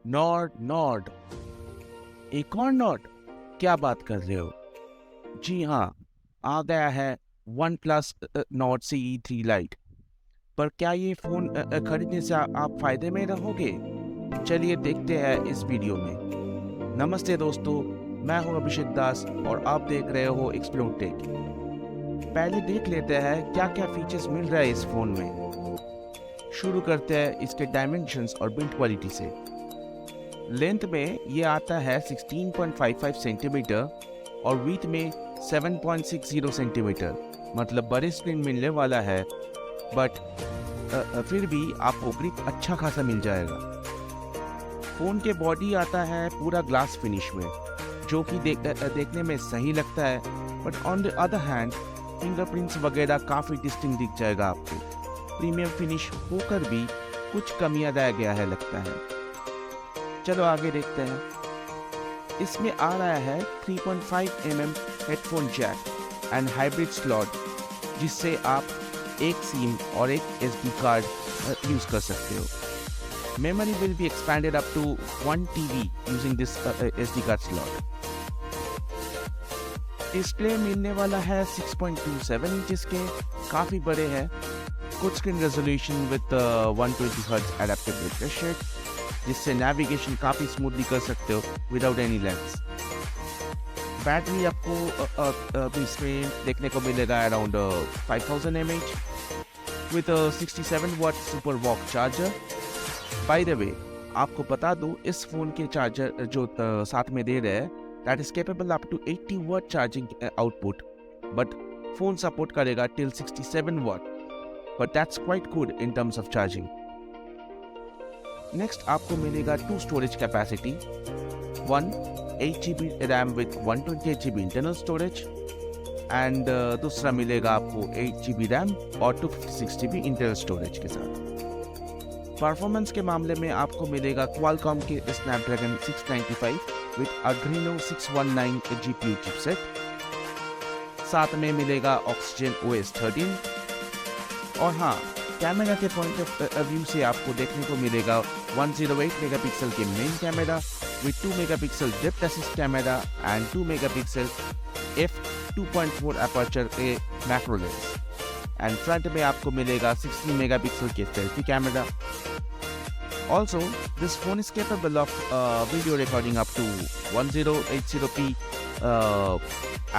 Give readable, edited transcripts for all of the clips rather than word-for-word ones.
Nord एक और Nord, क्या बात कर रहे हो? जी हाँ, आ गया है one plus not CE 3 light. पर क्या ये फ़ोन खरीदने से आप फ़ायदे में रहोगे? चलिए देखते हैं इस वीडियो में। नमस्ते दोस्तों, मैं हूं अभिषेक दास और आप देख रहे हो एक्सप्लोरटेक। पहले देख लेते हैं क्या क्या फीचर्स मिल रहा है इस फ़ोन में। शुरू करते हैं इसके डायमेंशंस और बिल्ड क्वालिटी से। लेंथ में ये आता है 16.55 सेंटीमीटर और विड्थ में 7.60 सेंटीमीटर, मतलब बड़े स्क्रीन मिलने वाला है, बट फिर भी आपको ग्रिप अच्छा खासा मिल जाएगा। फ़ोन के बॉडी आता है पूरा ग्लास फिनिश में, जो कि देखने में सही लगता है, but on the other hand fingerprints वगैरह काफ़ी डिस्टिंक्ट दिख जाएगा आपको। प्रीमियम फिनिश होकर भी कुछ कमियां रह गया है लगता है। चलो आगे देखते हैं। इसमें आ रहा है 3.5 mm headphone jack and hybrid slot, जिससे आप एक सिम और एक SD कार्ड यूज कर सकते हो। Memory will be expanded up to 1 TB using this SD card slot. Display मिलने वाला है 6.27 इंचेस के, काफ़ी बड़े हैं। Good screen resolution with 120 Hz adaptive refresh rate, जिससे नेविगेशन काफ़ी स्मूथली कर सकते हो विदाउट एनी लैग्स। बैटरी आपको इसमें देखने को मिलेगा around 5000 mAh with 67 watt super VOOC charger. By the way, आपको बता दूं, इस फ़ोन के चार्जर जो साथ में दे रहे हैं, that is capable up to 80 watt charging output, but phone support करेगा till 67 watt, but that's quite good in terms of charging. Next आपको मिलेगा 2 storage capacity, 8 GB RAM with 128 GB internal storage, and दूसरा मिलेगा आपको 8 GB RAM और 256 GB internal storage के साथ। Performance के मामले में आपको मिलेगा क्वालकॉम के Snapdragon 695 with Adreno 619 GPU chipset, साथ में मिलेगा ऑक्सीजन OS 13। और हाँ, कैमरा के पॉइंट ऑफ व्यू से आपको देखने को मिलेगा 108 मेगापिक्सल के main camera with 2 megapixel depth assist camera and 2 megapixel f2.4 aperture के मैक्रो लेंस, एंड फ्रंट में आपको मिलेगा 16 मेगापिक्सल के selfie camera. Also, this phone is capable of video recording up to 1080p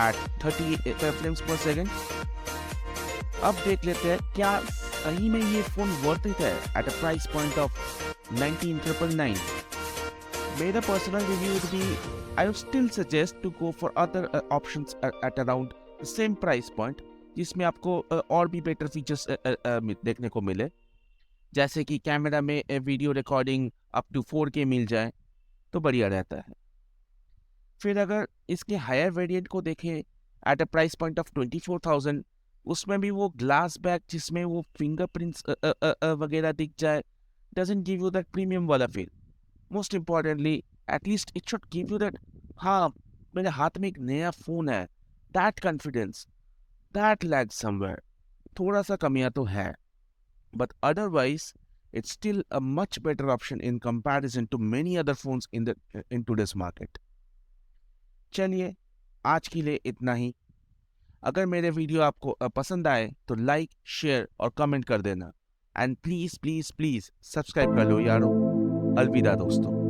at 30 frames per second. अब देख लेते हैं क्या सही में ये फ़ोन वर्थ इट है at a price point of 19,999। मेरा personal review would be, I would still suggest to go for other options at around the same price point, जिसमें आपको और भी बेटर फीचर्स देखने को मिले, जैसे कि कैमरा में video recording up to 4K मिल जाए तो बढ़िया रहता है। फिर अगर इसके हायर वेरिएंट को देखें at a price point of 24,000, उसमें भी वो ग्लास बैक जिसमें वो फिंगरप्रिंट्स वगैरह दिख जाए, doesn't give you that premium वाला feel. Most importantly, at least it should give you that, हाँ मेरे हाथ में एक नया फ़ोन है, that confidence, that lag somewhere. थोड़ा सा कमियां तो है, but otherwise it's still a much better option in comparison to many other phones in today's market. चलिए, आज के लिए इतना ही। अगर मेरे वीडियो आपको पसंद आए तो लाइक, शेयर और कमेंट कर देना, and please please please subscribe कर लो यारो। अलविदा दोस्तों।